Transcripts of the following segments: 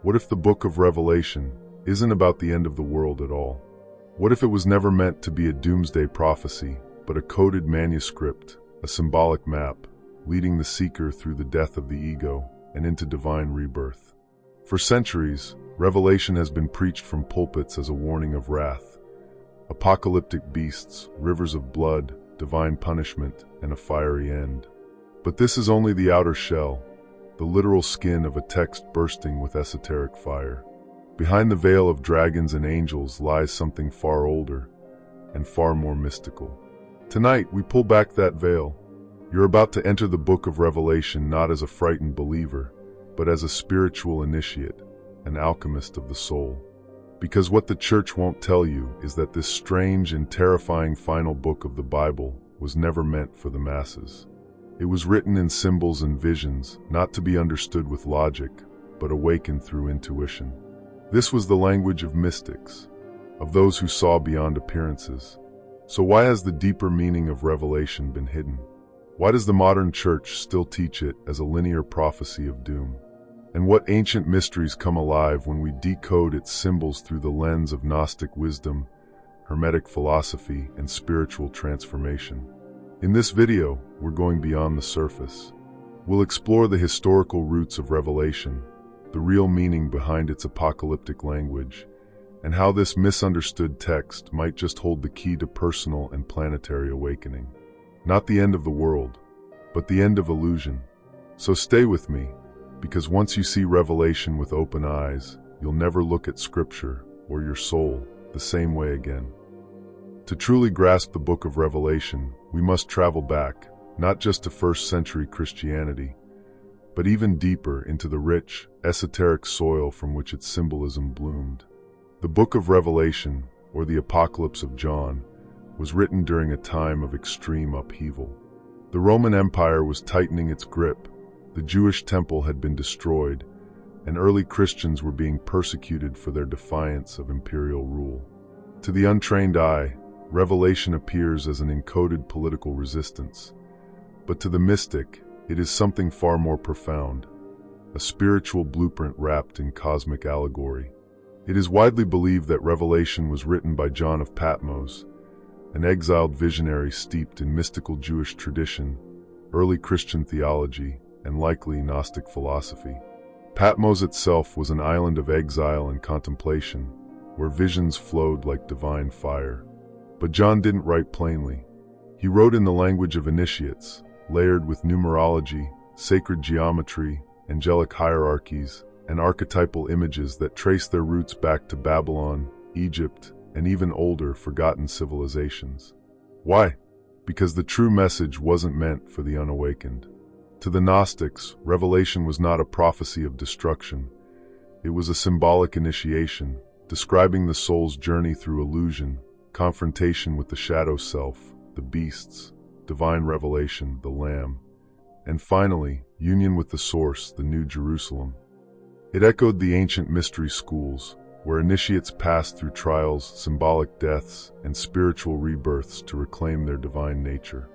What if the book of Revelation isn't about the end of the world at all? What if it was never meant to be a doomsday prophecy, but a coded manuscript, a symbolic map, leading the seeker through the death of the ego and into divine rebirth? For centuries, Revelation has been preached from pulpits as a warning of wrath, apocalyptic beasts, rivers of blood, divine punishment, and a fiery end. But this is only the outer shell, the literal skin of a text bursting with esoteric fire. Behind the veil of dragons and angels lies something far older and far more mystical. Tonight, we pull back that veil. You're about to enter the book of Revelation not as a frightened believer, but as a spiritual initiate, an alchemist of the soul. Because what the church won't tell you is that this strange and terrifying final book of the Bible was never meant for the masses. It was written in symbols and visions, not to be understood with logic, but awakened through intuition. This was the language of mystics, of those who saw beyond appearances. So why has the deeper meaning of Revelation been hidden? Why does the modern church still teach it as a linear prophecy of doom? And what ancient mysteries come alive when we decode its symbols through the lens of Gnostic wisdom, Hermetic philosophy, and spiritual transformation? In this video, we're going beyond the surface. We'll explore the historical roots of Revelation, the real meaning behind its apocalyptic language, and how this misunderstood text might just hold the key to personal and planetary awakening. Not the end of the world, but the end of illusion. So stay with me, because once you see Revelation with open eyes, you'll never look at Scripture or your soul the same way again. To truly grasp the book of Revelation, we must travel back, not just to first century Christianity, but even deeper into the rich, esoteric soil from which its symbolism bloomed. The book of Revelation, or the Apocalypse of John, was written during a time of extreme upheaval. The Roman Empire was tightening its grip, the Jewish temple had been destroyed, and early Christians were being persecuted for their defiance of imperial rule. To the untrained eye, Revelation appears as an encoded political resistance, but to the mystic, it is something far more profound, a spiritual blueprint wrapped in cosmic allegory. It is widely believed that Revelation was written by John of Patmos, an exiled visionary steeped in mystical Jewish tradition, early Christian theology, and likely Gnostic philosophy. Patmos itself was an island of exile and contemplation, where visions flowed like divine fire. But John didn't write plainly. He wrote in the language of initiates, layered with numerology, sacred geometry, angelic hierarchies, and archetypal images that trace their roots back to Babylon, Egypt, and even older, forgotten civilizations. Why? Because the true message wasn't meant for the unawakened. To the Gnostics, Revelation was not a prophecy of destruction. It was a symbolic initiation, describing the soul's journey through illusion, confrontation with the shadow self, the beasts, divine revelation, the Lamb, and finally, union with the Source, the New Jerusalem. It echoed the ancient mystery schools, where initiates passed through trials, symbolic deaths, and spiritual rebirths to reclaim their divine nature.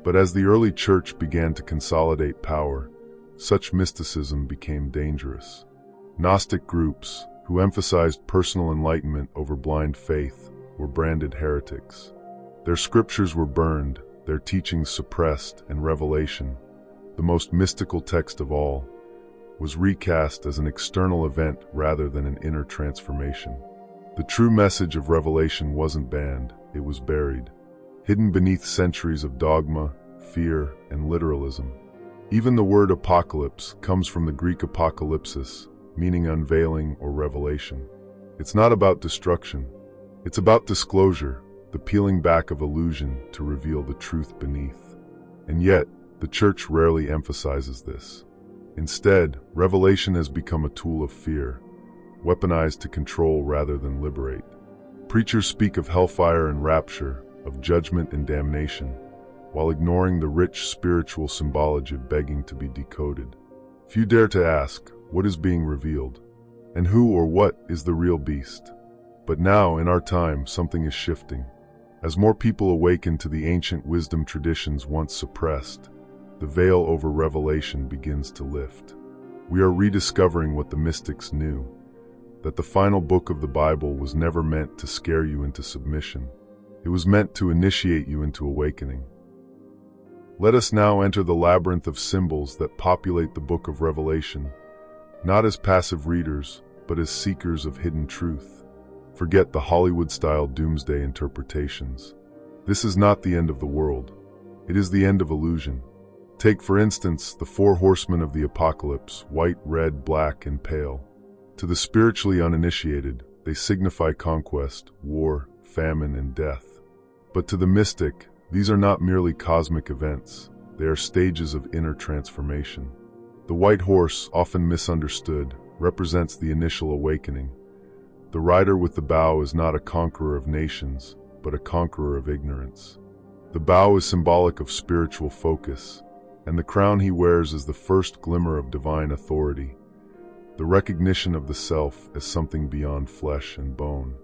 But as the early church began to consolidate power, such mysticism became dangerous. Gnostic groups, who emphasized personal enlightenment over blind faith, were branded heretics. Their scriptures were burned, their teachings suppressed, and Revelation, the most mystical text of all, was recast as an external event rather than an inner transformation. The true message of Revelation wasn't banned, it was buried, hidden beneath centuries of dogma, fear, and literalism. Even the word apocalypse comes from the Greek apokalypsis, meaning unveiling or revelation. It's not about destruction. It's about disclosure, the peeling back of illusion to reveal the truth beneath. And yet, the church rarely emphasizes this. Instead, Revelation has become a tool of fear, weaponized to control rather than liberate. Preachers speak of hellfire and rapture, of judgment and damnation, while ignoring the rich spiritual symbology begging to be decoded. Few dare to ask, what is being revealed? And who or what is the real beast? But now, in our time, something is shifting. As more people awaken to the ancient wisdom traditions once suppressed, the veil over Revelation begins to lift. We are rediscovering what the mystics knew, that the final book of the Bible was never meant to scare you into submission. It was meant to initiate you into awakening. Let us now enter the labyrinth of symbols that populate the book of Revelation, not as passive readers, but as seekers of hidden truth. Forget the Hollywood-style doomsday interpretations. This is not the end of the world. It is the end of illusion. Take, for instance, the four horsemen of the apocalypse, white, red, black, and pale. To the spiritually uninitiated, they signify conquest, war, famine, and death. But to the mystic, these are not merely cosmic events. They are stages of inner transformation. The white horse, often misunderstood, represents the initial awakening. The rider with the bow is not a conqueror of nations, but a conqueror of ignorance. The bow is symbolic of spiritual focus, and the crown he wears is the first glimmer of divine authority, the recognition of the self as something beyond flesh and bone.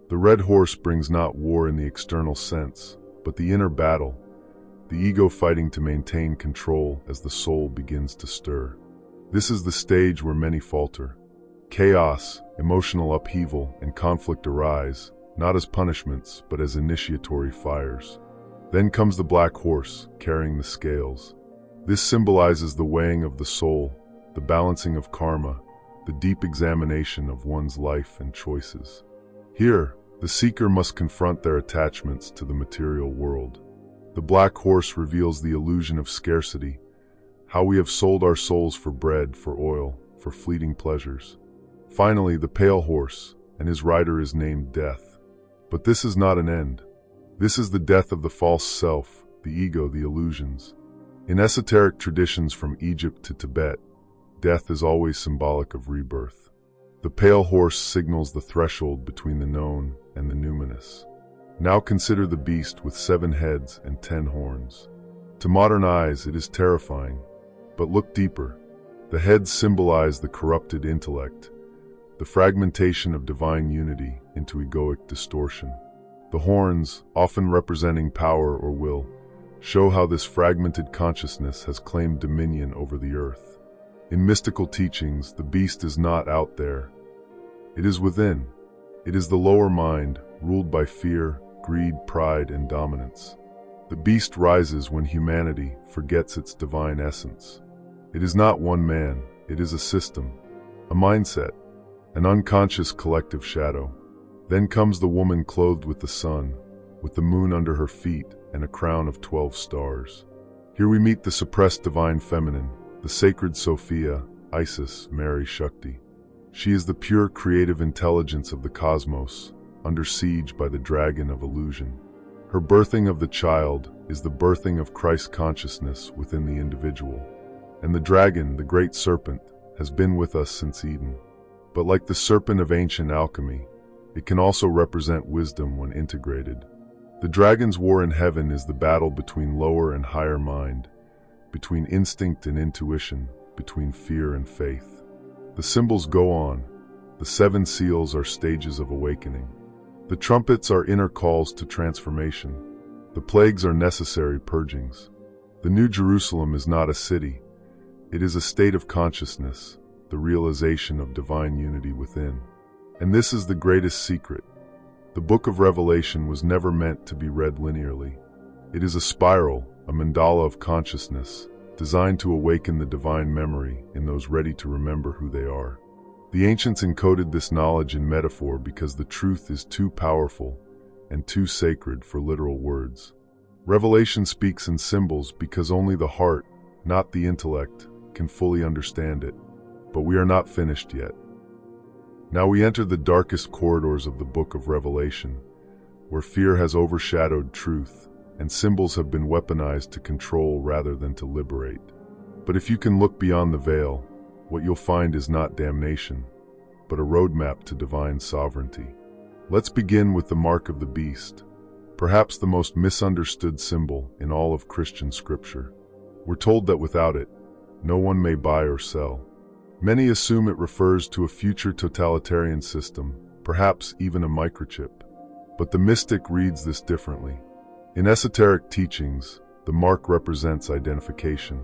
The red horse brings not war in the external sense, but the inner battle, the ego fighting to maintain control as the soul begins to stir. This is the stage where many falter. Chaos, emotional upheaval, and conflict arise, not as punishments, but as initiatory fires. Then comes the black horse, carrying the scales. This symbolizes the weighing of the soul, the balancing of karma, the deep examination of one's life and choices. Here, the seeker must confront their attachments to the material world. The black horse reveals the illusion of scarcity, how we have sold our souls for bread, for oil, for fleeting pleasures. Finally, the pale horse, and his rider is named Death. But this is not an end. This is the death of the false self, the ego, the illusions. In esoteric traditions from Egypt to Tibet, death is always symbolic of rebirth. The pale horse signals the threshold between the known and the numinous. Now consider the beast with 7 heads and 10 horns. To modern eyes, it is terrifying. But look deeper. The heads symbolize the corrupted intellect, the fragmentation of divine unity into egoic distortion. The horns, often representing power or will, show how this fragmented consciousness has claimed dominion over the earth. In mystical teachings, the beast is not out there. It is within. It is the lower mind, ruled by fear, greed, pride, and dominance. The beast rises when humanity forgets its divine essence. It is not one man, it is a system, a mindset, an unconscious collective shadow. Then comes the woman clothed with the sun, with the moon under her feet and a crown of 12 stars. Here we meet the suppressed divine feminine, the sacred Sophia, Isis, Mary, Shakti. She is the pure creative intelligence of the cosmos, under siege by the dragon of illusion. Her birthing of the child is the birthing of Christ consciousness within the individual. And the dragon, the great serpent, has been with us since Eden. But like the serpent of ancient alchemy, it can also represent wisdom when integrated. The dragon's war in heaven is the battle between lower and higher mind, between instinct and intuition, between fear and faith. The symbols go on. The 7 seals are stages of awakening. The trumpets are inner calls to transformation. The plagues are necessary purgings. The New Jerusalem is not a city. It is a state of consciousness, the realization of divine unity within. And this is the greatest secret. The book of Revelation was never meant to be read linearly. It is a spiral, a mandala of consciousness, designed to awaken the divine memory in those ready to remember who they are. The ancients encoded this knowledge in metaphor because the truth is too powerful and too sacred for literal words. Revelation speaks in symbols because only the heart, not the intellect, can fully understand it. But we are not finished yet. Now we enter the darkest corridors of the book of Revelation, where fear has overshadowed truth, and symbols have been weaponized to control rather than to liberate. But if you can look beyond the veil, what you'll find is not damnation, but a roadmap to divine sovereignty. Let's begin with the mark of the beast, perhaps the most misunderstood symbol in all of Christian scripture. We're told that without it, no one may buy or sell. Many assume it refers to a future totalitarian system, perhaps even a microchip. But the mystic reads this differently. In esoteric teachings, the mark represents identification.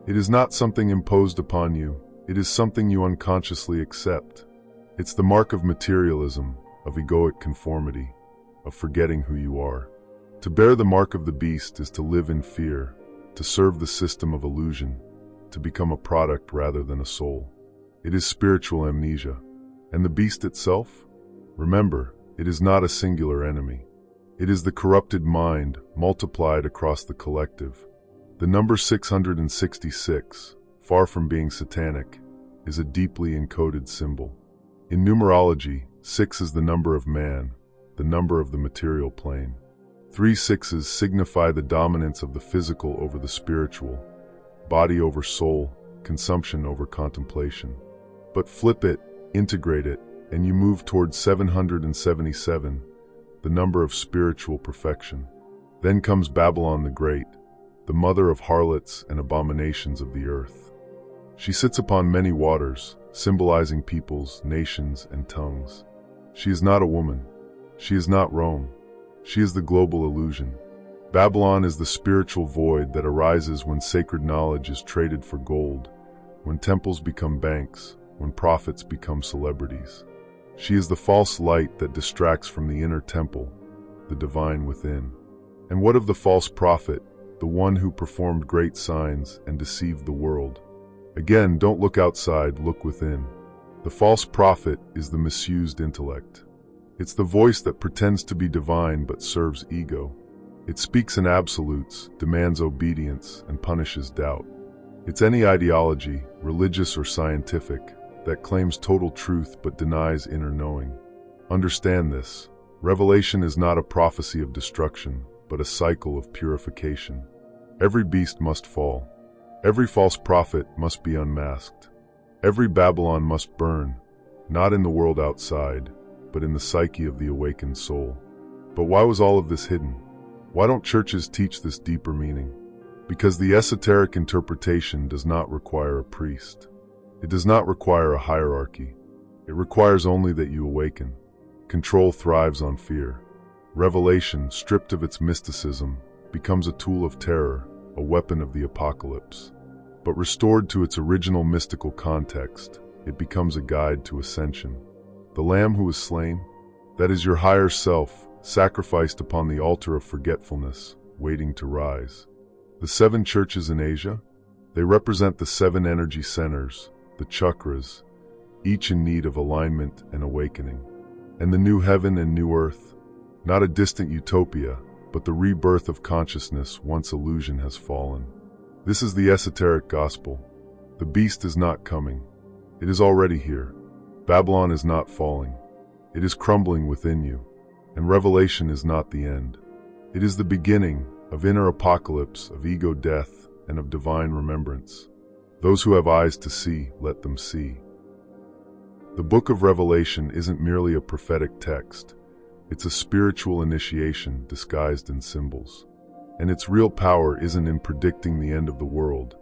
It is not something imposed upon you, It is something you unconsciously accept. It's the mark of materialism, of egoic conformity, of forgetting who you are. To bear the mark of the beast is to live in fear, to serve the system of illusion, to become a product rather than a soul. It is spiritual amnesia. And the beast itself? Remember, it is not a singular enemy. It is the corrupted mind multiplied across the collective. The number 666, far from being satanic, is a deeply encoded symbol. In numerology, 6 is the number of man, the number of the material plane. 3 sixes signify the dominance of the physical over the spiritual, body over soul, consumption over contemplation. But flip it, integrate it, and you move towards 777, the number of spiritual perfection. Then comes Babylon the Great, the mother of harlots and abominations of the earth. She sits upon many waters, symbolizing peoples, nations, and tongues. She is not a woman. She is not Rome. She is the global illusion. Babylon is the spiritual void that arises when sacred knowledge is traded for gold, when temples become banks, when prophets become celebrities. She is the false light that distracts from the inner temple, the divine within. And what of the false prophet, the one who performed great signs and deceived the world? Again, don't look outside, look within. The false prophet is the misused intellect. It's the voice that pretends to be divine but serves ego. It speaks in absolutes, demands obedience, and punishes doubt. It's any ideology, religious or scientific, that claims total truth but denies inner knowing. Understand this. Revelation is not a prophecy of destruction, but a cycle of purification. Every beast must fall. Every false prophet must be unmasked. Every Babylon must burn, not in the world outside, but in the psyche of the awakened soul. But why was all of this hidden? Why don't churches teach this deeper meaning? Because the esoteric interpretation does not require a priest. It does not require a hierarchy. It requires only that you awaken. Control thrives on fear. Revelation, stripped of its mysticism, becomes a tool of terror, a weapon of the apocalypse. But restored to its original mystical context, it becomes a guide to ascension. The Lamb who was slain, that is your higher self, sacrificed upon the altar of forgetfulness, waiting to rise. The 7 churches in Asia, they represent the 7 energy centers, the chakras, each in need of alignment and awakening. And the new heaven and new earth, not a distant utopia, but the rebirth of consciousness once illusion has fallen. This is the esoteric gospel. The beast is not coming. It is already here. Babylon is not falling. It is crumbling within you. And revelation is not the end. It is the beginning of inner apocalypse, of ego death, and of divine remembrance. Those who have eyes to see, let them see. The book of Revelation isn't merely a prophetic text. It's a spiritual initiation disguised in symbols. And its real power isn't in predicting the end of the world,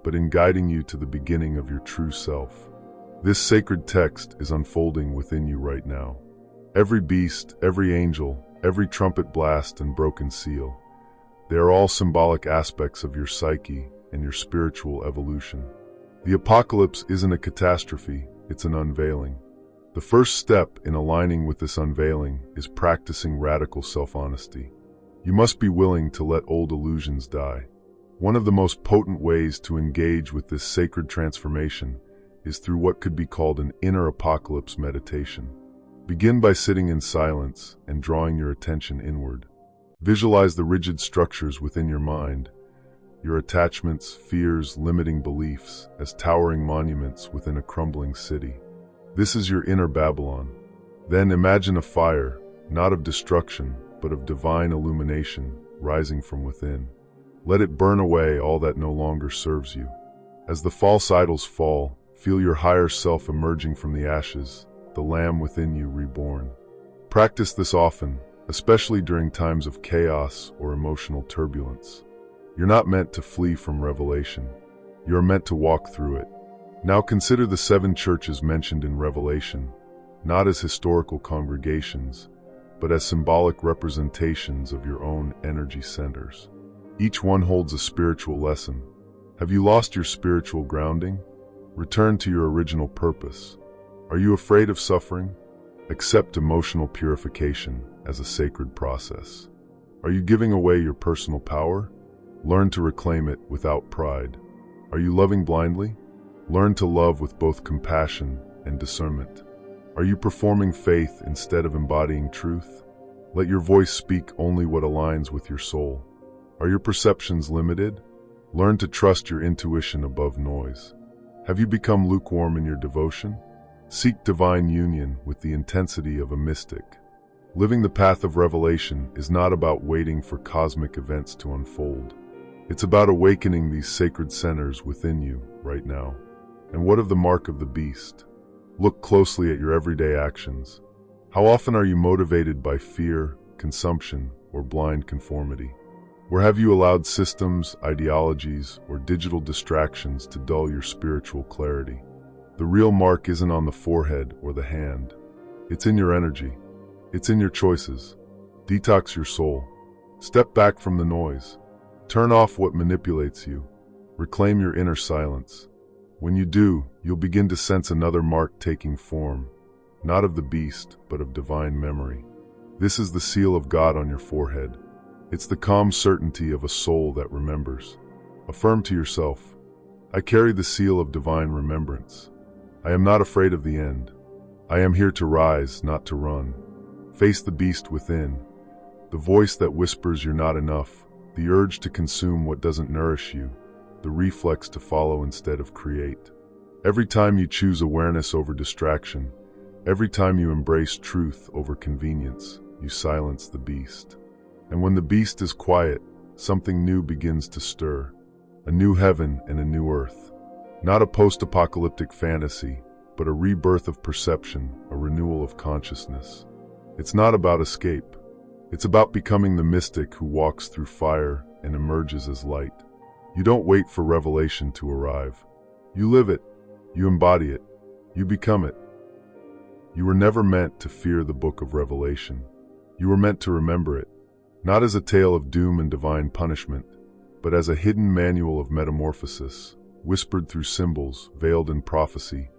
but in guiding you to the beginning of your true self. This sacred text is unfolding within you right now. Every beast, every angel, every trumpet blast and broken seal, they are all symbolic aspects of your psyche and your spiritual evolution. The apocalypse isn't a catastrophe, it's an unveiling. The first step in aligning with this unveiling is practicing radical self-honesty. You must be willing to let old illusions die. One of the most potent ways to engage with this sacred transformation is through what could be called an inner apocalypse meditation. Begin by sitting in silence and drawing your attention inward. Visualize the rigid structures within your mind, your attachments, fears, limiting beliefs, as towering monuments within a crumbling city. This is your inner Babylon. Then imagine a fire, not of destruction, but of divine illumination, rising from within. Let it burn away all that no longer serves you. As the false idols fall, feel your higher self emerging from the ashes, the Lamb within you reborn. Practice this often, especially during times of chaos or emotional turbulence. You're not meant to flee from revelation. You're meant to walk through it. Now consider the 7 churches mentioned in Revelation, not as historical congregations, but as symbolic representations of your own energy centers. Each one holds a spiritual lesson. Have you lost your spiritual grounding? Return to your original purpose. Are you afraid of suffering? Accept emotional purification as a sacred process. Are you giving away your personal power? Learn to reclaim it without pride. Are you loving blindly? Learn to love with both compassion and discernment. Are you performing faith instead of embodying truth? Let your voice speak only what aligns with your soul. Are your perceptions limited? Learn to trust your intuition above noise. Have you become lukewarm in your devotion? Seek divine union with the intensity of a mystic. Living the path of revelation is not about waiting for cosmic events to unfold. It's about awakening these sacred centers within you right now. And what of the mark of the beast? Look closely at your everyday actions. How often are you motivated by fear, consumption, or blind conformity? Or have you allowed systems, ideologies, or digital distractions to dull your spiritual clarity? The real mark isn't on the forehead or the hand. It's in your energy. It's in your choices. Detox your soul. Step back from the noise. Turn off what manipulates you. Reclaim your inner silence. When you do, you'll begin to sense another mark taking form, not of the beast, but of divine memory. This is the seal of God on your forehead. It's the calm certainty of a soul that remembers. Affirm to yourself, I carry the seal of divine remembrance. I am not afraid of the end. I am here to rise, not to run. Face the beast within, the voice that whispers you're not enough, the urge to consume what doesn't nourish you, the reflex to follow instead of create. Every time you choose awareness over distraction, every time you embrace truth over convenience, you silence the beast. And when the beast is quiet, something new begins to stir. A new heaven and a new earth. Not a post-apocalyptic fantasy, but a rebirth of perception, a renewal of consciousness. It's not about escape. It's about becoming the mystic who walks through fire and emerges as light. You don't wait for revelation to arrive. You live it. You embody it. You become it. You were never meant to fear the book of Revelation. You were meant to remember it, not as a tale of doom and divine punishment, but as a hidden manual of metamorphosis, whispered through symbols, veiled in prophecy,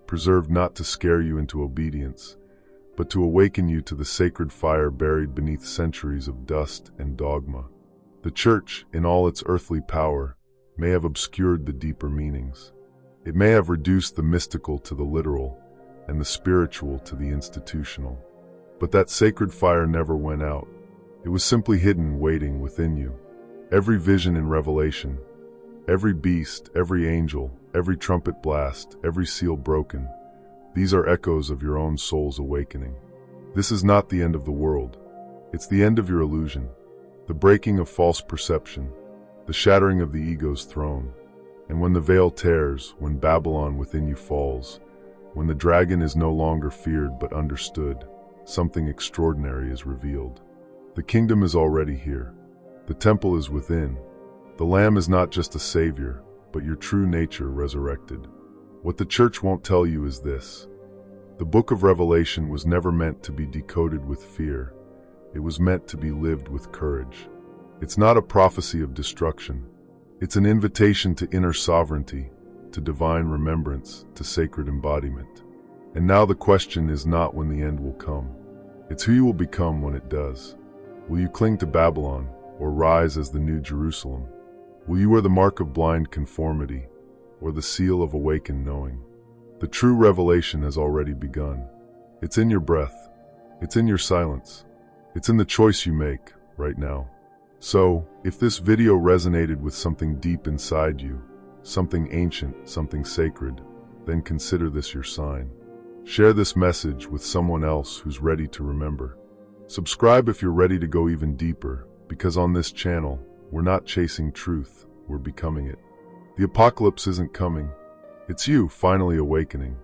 preserved not to scare you into obedience, but to awaken you to the sacred fire buried beneath centuries of dust and dogma. The Church, in all its earthly power, may have obscured the deeper meanings. It may have reduced the mystical to the literal, and the spiritual to the institutional. But that sacred fire never went out. It was simply hidden, waiting within you. Every vision in Revelation, every beast, every angel, every trumpet blast, every seal broken, these are echoes of your own soul's awakening. This is not the end of the world. It's the end of your illusion, the breaking of false perception, the shattering of the ego's throne. And when the veil tears, when Babylon within you falls, when the dragon is no longer feared but understood, something extraordinary is revealed. The kingdom is already here. The temple is within. The Lamb is not just a savior, but your true nature resurrected. What the Church won't tell you is this. The book of Revelation was never meant to be decoded with fear. It was meant to be lived with courage. It's not a prophecy of destruction. It's an invitation to inner sovereignty, to divine remembrance, to sacred embodiment. And now the question is not when the end will come. It's who you will become when it does. Will you cling to Babylon, or rise as the new Jerusalem? Will you wear the mark of blind conformity, or the seal of awakened knowing? The true revelation has already begun. It's in your breath. It's in your silence. It's in the choice you make right now. So, if this video resonated with something deep inside you, something ancient, something sacred, then consider this your sign. Share this message with someone else who's ready to remember. Subscribe if you're ready to go even deeper, because on this channel, we're not chasing truth, we're becoming it. The apocalypse isn't coming. It's you finally awakening.